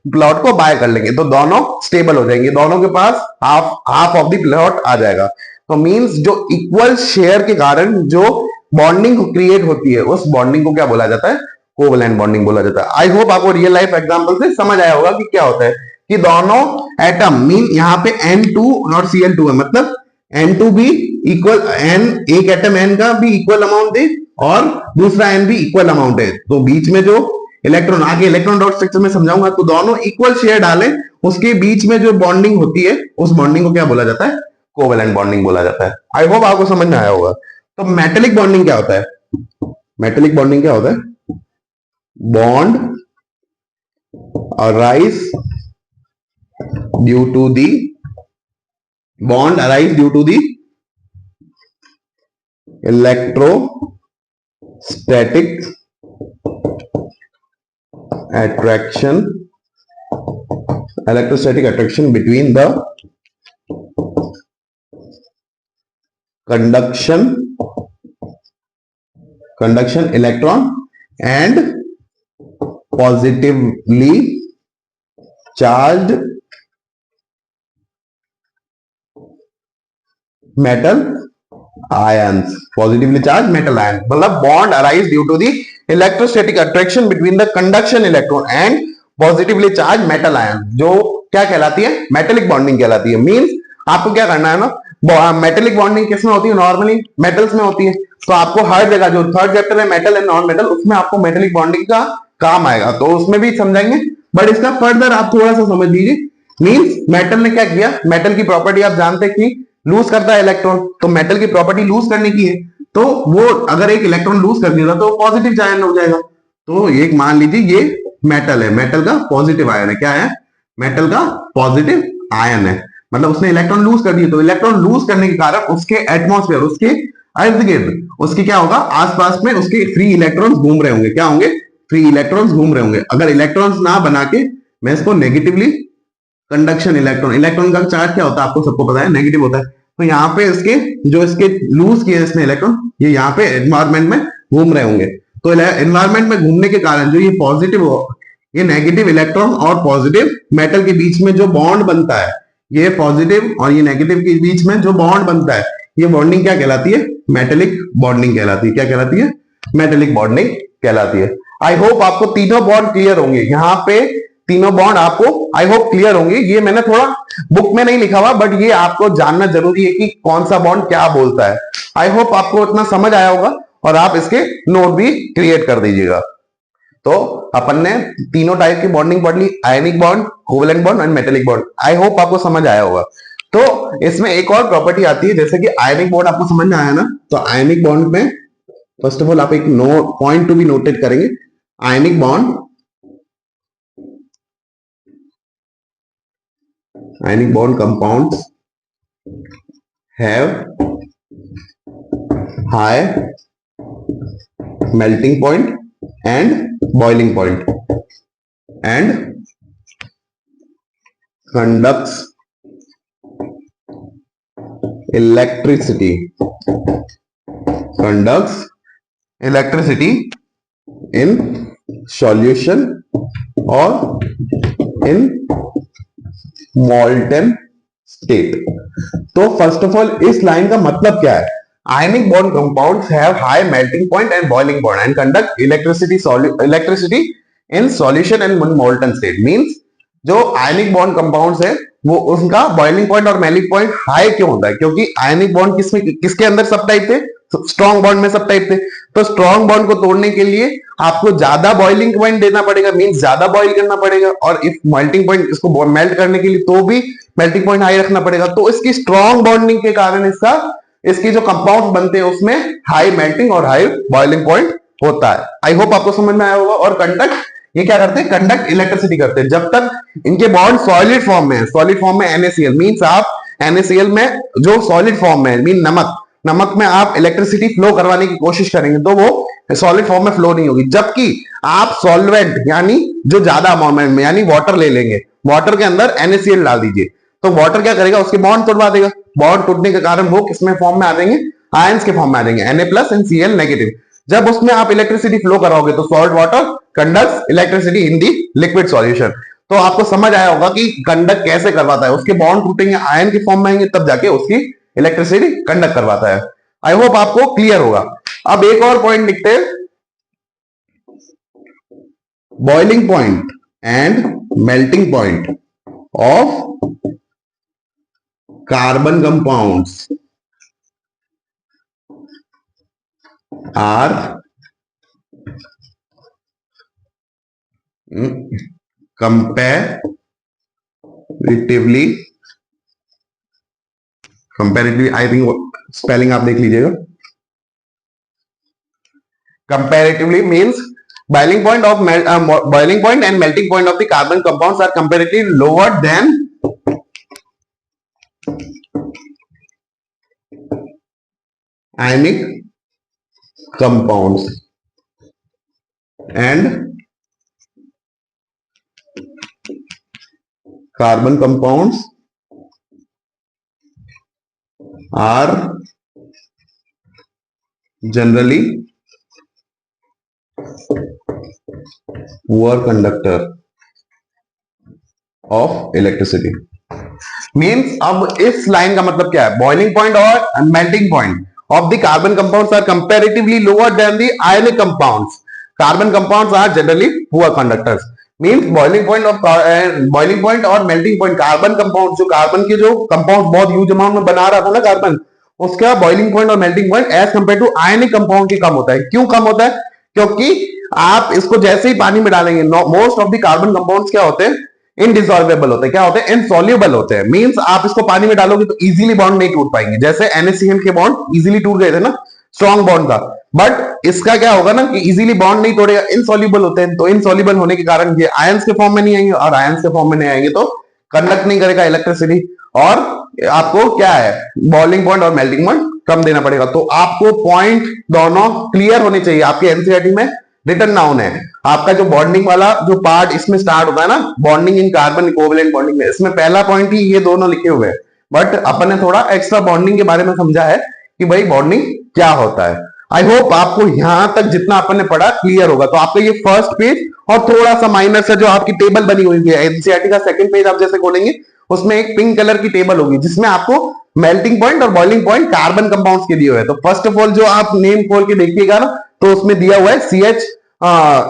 प्लॉट को बाय कर लेंगे। तो दोनों स्टेबल हो जाएंगे, दोनों के पास हाफ ऑफ द प्लॉट आ जाएगा। तो मींस जो इक्वल शेयर के कारण जो बॉन्डिंग क्रिएट होती है, उस बॉन्डिंग को क्या बोला जाता है, कोवलेंट बॉन्डिंग बोला जाता है। आई होप आपको रियल लाइफ एग्जांपल से समझ आया होगा कि क्या होता है कि दोनों एटम मीन यहाँ पे N2 और Cl2 है, मतलब N2 भी इक्वल N, एक एटम N का भी इक्वल अमाउंट है और दूसरा N भी इक्वल अमाउंट है। तो बीच में जो इलेक्ट्रॉन, आगे इलेक्ट्रॉन डॉट स्ट्रक्चर में समझाऊंगा, तो दोनों इक्वल शेयर डालें, उसके बीच में जो बॉन्डिंग होती है उस बॉन्डिंग को क्या बोला जाता है, कोवेलेंट बॉन्डिंग बोला जाता है। आई होप आपको समझ में आया होगा। तो मेटेलिक बॉन्डिंग क्या होता है, मेटेलिक बॉन्डिंग क्या होता है, bond arise due to the bond arise due to the electrostatic attraction between the conduction electron and positively charged metal ions, positively charge metal ion, मतलब bond arise due to the electrostatic attraction between the conduction electron and positively charge metal ion, जो क्या कहलाती है, metallic bonding कहलाती है। Means आपको क्या करना है ना, मेटेलिक बॉन्डिंग किसमें होती है, नॉर्मली मेटल्स में होती है। तो आपको हर जगह जो थर्ड चैप्टर है मेटल एंड नॉन मेटल, उसमें आपको मेटेलिक बॉन्डिंग का काम आएगा, तो उसमें भी समझाएंगे, बट इसका फर्दर आप थोड़ा सा समझ लीजिए। मींस मेटल ने क्या किया, मेटल की प्रॉपर्टी आप जानते हैं कि लूज करता है इलेक्ट्रॉन, तो मेटल की प्रॉपर्टी लूज करने की है, तो वो अगर एक इलेक्ट्रॉन लूज कर दिया तो पॉजिटिव चार्ज हो जाएगा। तो एक मान लीजिए ये मेटल है, मेटल का पॉजिटिव आयन है, क्या है, मेटल का पॉजिटिव आयन है, मतलब उसने इलेक्ट्रॉन लूज कर दिया। तो इलेक्ट्रॉन लूज करने के कारण उसके एटमॉस्फेयर, उसके इर्द गिर्द, उसके क्या होगा, आसपास में उसके फ्री इलेक्ट्रॉन्स घूम रहे होंगे, क्या होंगे, फ्री इलेक्ट्रॉन्स घूम रहे होंगे। अगर इलेक्ट्रॉन्स ना बना के मैं इसको नेगेटिवली, कंडक्शन इलेक्ट्रॉन, इलेक्ट्रॉन का चार्ज क्या होता है आपको सबको पता है, नेगेटिव होता है। तो यहाँ पे इसके जो इसके लूज किए इसने इलेक्ट्रॉन, ये यहाँ पे एनवायरमेंट में घूम रहे होंगे। तो एनवायरमेंट में घूमने के कारण जो ये पॉजिटिव, ये नेगेटिव इलेक्ट्रॉन और पॉजिटिव मेटल के बीच में जो बॉन्ड बनता है, ये पॉजिटिव और ये नेगेटिव के बीच में जो बॉन्ड बनता है, ये बॉन्डिंग क्या कहलाती है, मेटेलिक बॉन्डिंग कहलाती है। क्या कहलाती है, मेटेलिक बॉन्डिंग कहलाती है। आई होप आपको तीनों बॉन्ड क्लियर होंगे, यहाँ पे तीनों बॉन्ड आपको आई होप क्लियर होंगे। ये मैंने थोड़ा बुक में नहीं लिखा हुआ, बट ये आपको जानना जरूरी है कि कौन सा बॉन्ड क्या बोलता है। आई होप आपको इतना समझ आया होगा और आप इसके नोट भी क्रिएट कर दीजिएगा। तो अपन ने तीनों टाइप की बॉन्डिंग पढ़ ली, ionic bond, covalent bond and metallic bond. I hope आपको समझ आया होगा। तो इसमें एक और प्रॉपर्टी आती है, जैसे कि आयनिक बॉन्ड आपको समझ में आया ना, तो आयनिक बॉन्ड में फर्स्ट ऑफ ऑल आप एक पॉइंट टू बी नोटेड करेंगे, ionic bond, ionic bond compounds have high melting point and boiling point and conducts electricity in solution or in molten state। तो फर्स्ट ऑफ ऑल इस line का मतलब क्या है, ionic bond compounds have high melting point and boiling point and conduct electricity in solution and molten state. Means जो ionic bond compounds है वो उनका बॉइलिंग पॉइंट और मेल्टिंग पॉइंट हाई क्यों होता है, क्योंकि आयनिक बॉन्ड किसके अंदर सब टाइप थे, स्ट्रॉन्ग बॉन्ड में सब टाइप थे। तो स्ट्रॉन्ग बॉन्ड को तोड़ने के लिए आपको ज्यादा बॉइलिंग पॉइंट देना पड़ेगा, मींस ज्यादा बॉइल करना पड़ेगा, और इफ मेल्टिंग पॉइंट, इसको मेल्ट करने के लिए तो भी मेल्टिंग पॉइंट हाई रखना पड़ेगा। तो इसकी स्ट्रॉन्ग बॉन्डिंग के कारण इसकी जो कंपाउंड बनते हैं उसमें हाई मेल्टिंग और हाई बॉइलिंग पॉइंट होता है। आई होप आपको समझ में आया होगा। और कंडक्ट, ये क्या करते हैं, कंडक्ट इलेक्ट्रिसिटी करते हैं जब तक इनके बॉन्ड सॉलिड फॉर्म में है। सॉलिड फॉर्म में NaCl, मींस आप NaCl में जो सॉलिड फॉर्म में मीन नमक में आप इलेक्ट्रिसिटी फ्लो करवाने की कोशिश करेंगे तो वो सॉलिड फॉर्म में फ्लो नहीं होगी। जबकि आप सॉल्वेंट यानी जो ज्यादा अमाउंट में यानी वाटर ले लेंगे, वाटर के अंदर NaCl डाल दीजिए, तो वाटर क्या करेगा, उसके बॉन्ड तोड़वा देगा। बॉन्ड टूटने के कारण वो किसमें फॉर्म में आ जाएंगे, आयंस के फॉर्म में आ जाएंगे, Na+ एंड Cl नेगेटिव। जब उसमें आप इलेक्ट्रिसिटी फ्लो कराओगे तो salt water conducts electricity in the liquid solution. तो आपको समझ आया होगा कि कंडक्ट कैसे करवाता है, उसके बॉन्ड टूटेंगे, आयन के फॉर्म में आएंगे, तब जाके उसकी इलेक्ट्रिसिटी कंडक्ट करवाता है। आई होप आपको क्लियर होगा। अब एक और पॉइंट लिखते हैं, boiling point and melting point of carbon compounds are comparatively, I think spelling आप देख लीजिएगा। Comparatively means boiling point and melting point of the carbon compounds are comparatively lower than ionic compounds and carbon compounds are generally poor conductor of electricity। Means अब इस line का मतलब क्या है, boiling point और melting point of the carbon compounds are comparatively lower than the ionic compounds. Carbon compounds are generally poor conductors. Means boiling point और melting point, carbon compound, जो carbon के जो कंपाउंड बहुत ह्यूज अमाउंट में बना रहा था ना कार्बन, उसका बॉइलिंग पॉइंट और melting point as compare to ionic compound के कम होता है। क्यों कम होता है, क्योंकि आप इसको जैसे ही पानी में डालेंगे, most of the carbon compounds क्या होते हैं, इनडिसॉल्वेबल होते हैं। क्या होते हैं, इनसॉल्युबल होते हैं। मींस आप इसको पानी में डालोगे तो इजीली बॉन्ड नहीं टूट पाएंगे। जैसे NaCl के बॉन्ड इजीली टूट गए थे ना, स्ट्रॉन्ग बॉन्ड था, बट इसका क्या होगा ना कि इजीली बॉन्ड नहीं तोड़ेगा, इनसॉल्युबल होते हैं। तो इनसॉल्युबल होने के कारण ये आयंस के फॉर्म में नहीं आएंगे, और आयंस के फॉर्म में नहीं आएंगे तो कंडक्ट नहीं करेगा इलेक्ट्रिसिटी, और आपको क्या है, बॉइलिंग पॉइंट और मेल्टिंग पॉइंट कम देना पड़ेगा। तो आपको पॉइंट दोनों क्लियर होने चाहिए, आपके एनसीईआरटी में रिटर्न डाउन है। आपका जो बॉन्डिंग वाला जो पार्ट इसमें स्टार्ट होता है ना, bonding in carbon covalent bonding में, इसमें पहला पॉइंट ही ये दोनों लिखे हुए हैं, बट अपन ने थोड़ा एक्स्ट्रा बॉन्डिंग के बारे में समझा है कि भाई बॉन्डिंग क्या होता है। आई होप आपको यहां तक जितना अपन ने पढ़ा क्लियर होगा। तो आपका ये फर्स्ट पेज और थोड़ा सा माइनर सा जो आपकी टेबल बनी हुई है, एनसीईआरटी का सेकंड पेज आप जैसे खोलेंगे उसमें एक पिंक कलर की टेबल होगी जिसमें आपको मेल्टिंग पॉइंट और बॉइलिंग पॉइंट कार्बन कंपाउंड्स के दिए हुए हैं। तो फर्स्ट ऑफ ऑल जो आप नेम खोल के देखिएगा ना, तो उसमें दिया हुआ है CH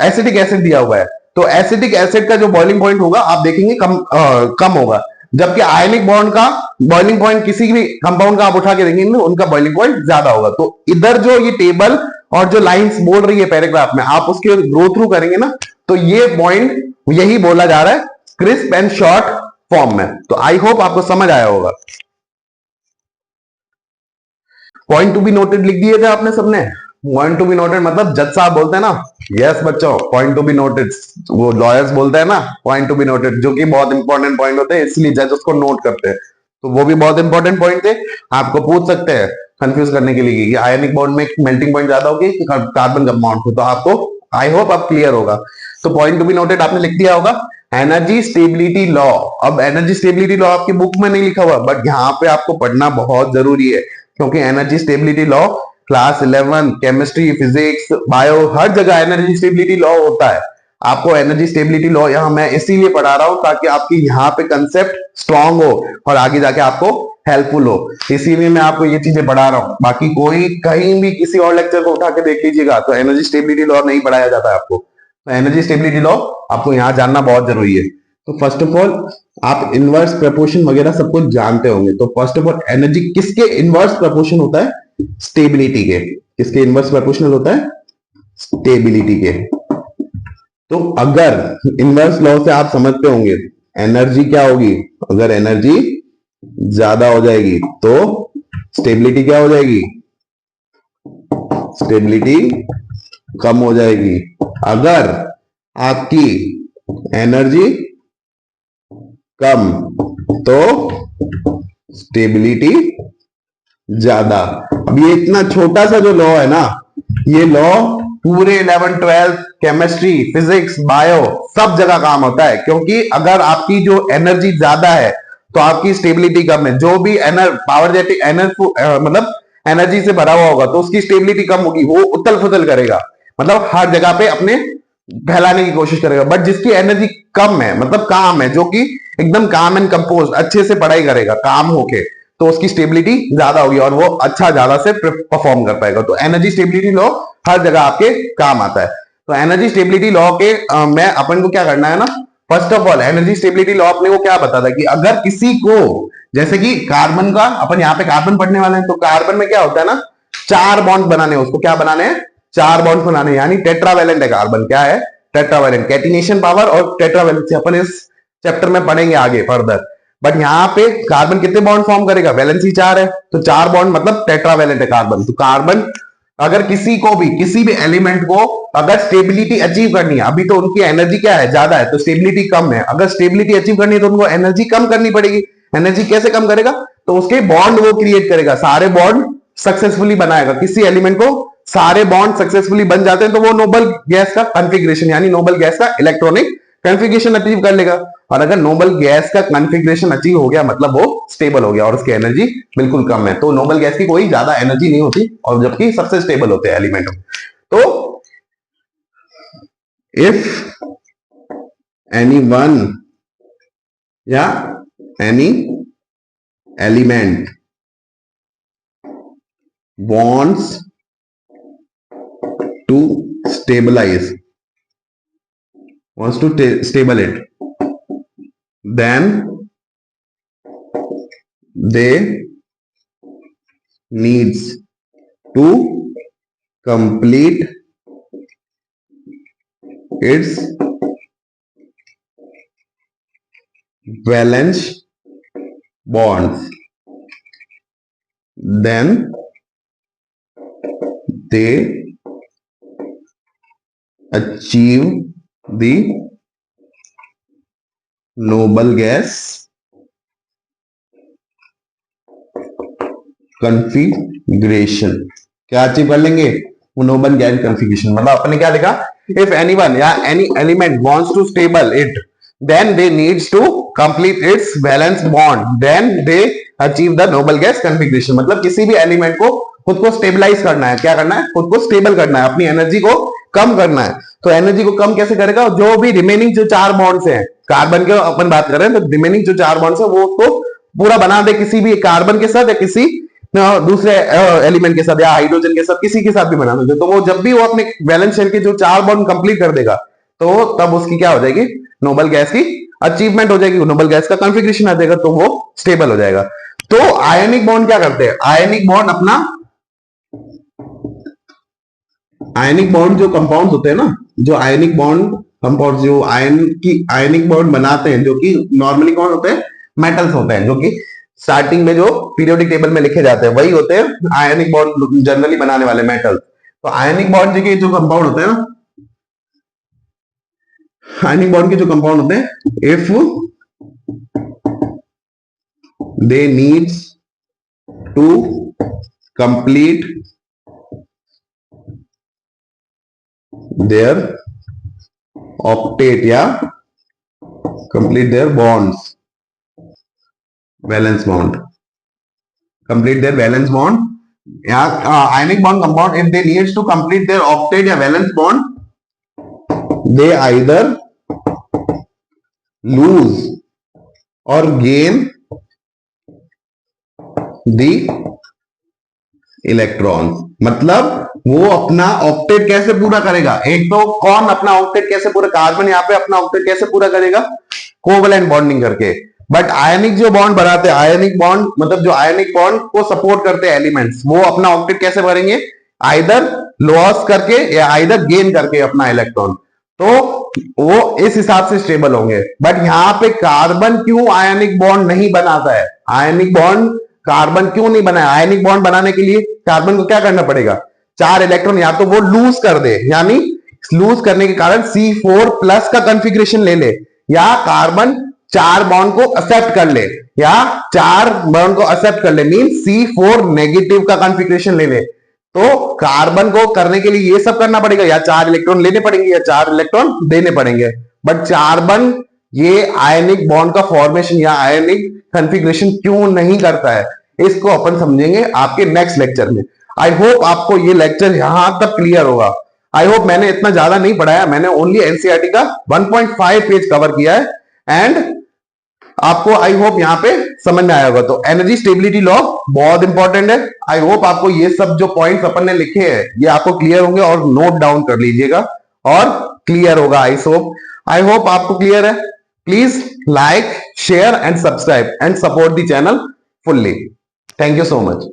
एसिटिक एसिड दिया हुआ है। तो एसिटिक एसिड का जो बॉइलिंग पॉइंट होगा आप देखेंगे कम होगा, जबकि आयनिक बॉन्ड का बॉइलिंग पॉइंट किसी भी कंपाउंड का आप उठा के देखेंगे उनका बॉइलिंग पॉइंट ज्यादा होगा। तो इधर जो ये टेबल और जो लाइंस बोल रही है पैराग्राफ में, आप उसके ग्रो थ्रू करेंगे ना, तो ये पॉइंट यही बोला जा रहा है क्रिस्प एंड शॉर्ट फॉर्म में। तो आई होप आपको समझ आया होगा। पॉइंट टू बी नोटेड लिख दिए थे आपने सबने। पॉइंट टू बी नोटेड मतलब जज साहब बोलते हैं ना, यस बच्चों पॉइंट टू बी नोटेड, वो लॉयर्स बोलते हैं ना पॉइंट टू बी नोटेड, जो कि बहुत इंपॉर्टेंट पॉइंट होते हैं, इसलिए जज उसको नोट करते हैं। तो वो भी बहुत इंपॉर्टेंट पॉइंट थे, आपको पूछ सकते हैं कंफ्यूज करने के लिए कि आयनिक बॉन्ड में मेल्टिंग पॉइंट ज्यादा होगी कि कार्बन कंपाउंड को। तो आपको आई होप आप क्लियर होगा। तो पॉइंट टू बी नोटेड आपने लिख दिया होगा। एनर्जी स्टेबिलिटी लॉ, अब एनर्जी स्टेबिलिटी लॉ आपकी बुक में नहीं लिखा हुआ, बट यहाँ पे आपको पढ़ना बहुत जरूरी है, क्योंकि energy stability law class 11 chemistry, physics, bio, हर जगह एनर्जी स्टेबिलिटी लॉ होता है। आपको एनर्जी स्टेबिलिटी लॉ यहाँ मैं इसीलिए पढ़ा रहा हूं ताकि आपकी यहाँ पे कंसेप्ट स्ट्रांग हो और आगे जाके आपको हेल्पफुल हो, इसीलिए मैं आपको ये चीजें पढ़ा रहा हूँ। बाकी कोई कहीं भी किसी और लेक्चर को उठा के देख लीजिएगा तो एनर्जी स्टेबिलिटी लॉ नहीं पढ़ाया जाता है आपको। तो एनर्जी स्टेबिलिटी लॉ आपको यहाँ जानना बहुत जरूरी है। तो फर्स्ट ऑफ ऑल आप इनवर्स प्रपोर्शन वगैरह सब कुछ जानते होंगे। तो फर्स्ट ऑफ ऑल एनर्जी किसके इनवर्स प्रपोर्शन होता है, स्टेबिलिटी के। किसके इनवर्स प्रोपोर्शनल होता है, स्टेबिलिटी के। तो अगर इनवर्स लॉ से आप समझते होंगे एनर्जी क्या होगी, अगर एनर्जी ज्यादा हो जाएगी तो स्टेबिलिटी क्या हो जाएगी, स्टेबिलिटी कम हो जाएगी। अगर आपकी एनर्जी कम तो स्टेबिलिटी ज्यादा। अब ये इतना छोटा सा जो लॉ है ना, ये लॉ पूरे 11 12 केमिस्ट्री, फिजिक्स, बायो सब जगह काम होता है, क्योंकि अगर आपकी जो एनर्जी ज्यादा है तो आपकी स्टेबिलिटी कम है। जो भी पावर जेटिक मतलब एनर्जी से भरा हुआ होगा तो उसकी स्टेबिलिटी कम होगी, वो उथल फुथल करेगा, मतलब हर जगह पे अपने फैलाने की कोशिश करेगा। बट जिसकी एनर्जी कम है, मतलब काम है, जो कि एकदम काम एंड कंपोज अच्छे से पढ़ाई करेगा काम होके, तो उसकी स्टेबिलिटी ज्यादा होगी और वो अच्छा ज्यादा से परफॉर्म कर पाएगा। तो एनर्जी स्टेबिलिटी लॉ हर जगह आपके काम आता है। तो एनर्जी स्टेबिलिटी लॉ के मैं अपन को क्या करना है ना, first of all energy stability law अपने को क्या बताता है कि अगर किसी को, जैसे कि कार्बन का, अपन यहाँ पे कार्बन पढ़ने वाले हैं, तो कार्बन में क्या होता है ना, 4 बॉन्ड बनाने, उसको क्या बनाने हैं, 4 बॉन्ड बनाने, यानी टेट्रावैलेंट है कार्बन। क्या है, टेट्रावैलेंट। कैटिनेशन पावर और टेट्रावैलेंसी अपन इस चैप्टर में पढ़ेंगे आगे फर्दर। बट यहाँ पे कार्बन कितने बॉन्ड फॉर्म करेगा, वैलेंसी 4 है, तो 4 बॉन्ड मतलब टेट्रावैलेंट है कार्बन। तो कार्बन अगर किसी को भी, किसी भी एलिमेंट को अगर स्टेबिलिटी अचीव करनी है, अभी तो उनकी एनर्जी क्या है, ज्यादा है, तो स्टेबिलिटी कम है, अगर स्टेबिलिटी अचीव करनी है तो उनको एनर्जी कम करनी पड़ेगी। एनर्जी कैसे कम करेगा, तो उसके बॉन्ड वो क्रिएट करेगा, सारे बॉन्ड सक्सेसफुली बनाएगा। किसी एलिमेंट को सारे बॉन्ड सक्सेसफुली बन जाते हैं तो वो नोबल गैस का कॉन्फ़िगरेशन, यानी नोबल गैस का इलेक्ट्रॉनिक कॉन्फ़िगरेशन अचीव कर लेगा। और अगर नोबल गैस का कॉन्फ़िगरेशन अचीव हो गया मतलब वो स्टेबल हो गया और उसकी एनर्जी बिल्कुल कम है। तो नोबल गैस की कोई ज्यादा एनर्जी नहीं होती, और जबकि सबसे स्टेबल होते हैं एलिमेंट। तो इफ एनी वन या any element wants to stabilize, wants to stable it, then they needs to complete its valence bonds, then they achieve the noble gas configuration. क्या अचीव कर लेंगे, वो नोबल गैस कॉन्फ़िगरेशन। मतलब अपने क्या लिखा, if anyone या any element wants to stable it, then they needs to complete its balance bond, then they achieve the noble gas configuration. मतलब किसी भी एलिमेंट को खुद को स्टेबलाइज करना है, क्या करना है, खुद को स्टेबल करना है, अपनी एनर्जी को कम करना है। तो एनर्जी को कम कैसे करेगा, जो भी रिमेनिंग जो 4 बॉन्ड्स हैं कार्बन के, अपन बात कर रहे हैं, तो रिमेनिंग जो 4 बॉन्ड्स है वो उसको पूरा बना दे, किसी भी कार्बन के साथ या किसी दूसरे एलिमेंट के साथ या हाइड्रोजन के साथ, किसी के साथ भी बना दे। तो वो जब भी वो अपने वैलेंस शेल के जो 4 बॉन्ड कंप्लीट कर देगा तो तब उसकी क्या हो जाएगी, नोबल गैस की अचीवमेंट हो जाएगी, नोबल गैस का कॉन्फ़िगरेशन आ जाएगा, तो वो स्टेबल हो जाएगा। तो आयनिक बॉन्ड क्या करते हैं, आयनिक बॉन्ड अपना, आयनिक बॉन्ड जो कंपाउंड्स होते हैं ना, जो आयनिक बॉन्ड कंपाउंड जो आयनिक बॉन्ड बनाते हैं, जो कि नॉर्मली कौन होते हैं, मेटल्स होते हैं, जो कि स्टार्टिंग में जो पीरियोडिक टेबल में लिखे जाते हैं वही होते हैं आयनिक बॉन्ड जनरली बनाने वाले मेटल। तो आयनिक बॉन्ड के जो कंपाउंड होते हैं ना, आयनिक बॉन्ड के जो कंपाउंड होते हैं, if they needs to complete their octet या complete their bonds, valence bond, complete their valence bond, yeah, ionic bond compound, if they needs to complete their octet या valence bond, they either lose or gain the electron. मतलब वो अपना octet कैसे पूरा करेगा, एक तो कौन अपना ऑक्टेट कैसे पूरा, कार्बन यहाँ पे अपना ऑक्टेट कैसे पूरा करेगा, कोवलेंट बॉन्डिंग करके। बट आयनिक जो बॉन्ड बनाते हैं, आयनिक बॉन्ड मतलब जो आयनिक बॉन्ड को सपोर्ट करते हैं एलिमेंट्स, वो अपना ऑक्टेट कैसे भरेंगे, आइदर लॉस करके या आइदर गेन करके अपना इलेक्ट्रॉन। तो वो इस हिसाब से स्टेबल होंगे। बट यहाँ पे कार्बन क्यों आयनिक बॉन्ड नहीं बनाता है, आयनिक बॉन्ड कार्बन क्यों नहीं बनाया, आयनिक बॉन्ड बनाने के लिए कार्बन को क्या करना पड़ेगा, 4 इलेक्ट्रॉन या तो वो लूज कर दे, यानी लूज करने के कारण C4 प्लस का कॉन्फ़िगरेशन ले ले, या कार्बन 4 बॉन्ड को एक्सेप्ट कर ले, या 4 बॉन्ड को एक्सेप्ट कर ले, मीन C4 नेगेटिव का कॉन्फ़िगरेशन ले ले। तो कार्बन को करने के लिए ये सब करना पड़ेगा, या 4 इलेक्ट्रॉन लेने पड़ेंगे या 4 इलेक्ट्रॉन देने पड़ेंगे। बट कार्बन ये आयनिक बॉन्ड का फॉर्मेशन या आयनिक कॉन्फ़िगरेशन क्यों नहीं करता है, इसको अपन समझेंगे आपके नेक्स्ट लेक्चर में। आई होप आपको ये लेक्चर यहां तक क्लियर होगा। आई होप मैंने इतना ज्यादा नहीं पढ़ाया, मैंने ओनली एनसीईआरटी का 1.5 पेज कवर किया है एंड आपको आई होप यहां पे समझ में आया होगा। तो एनर्जी स्टेबिलिटी लॉ बहुत इंपॉर्टेंट है। आई होप आपको ये सब जो पॉइंट्स अपन ने लिखे हैं ये आपको क्लियर होंगे और नोट डाउन कर लीजिएगा और क्लियर होगा। आई होप आपको क्लियर है। Please like, share and subscribe and support the channel fully. Thank you so much.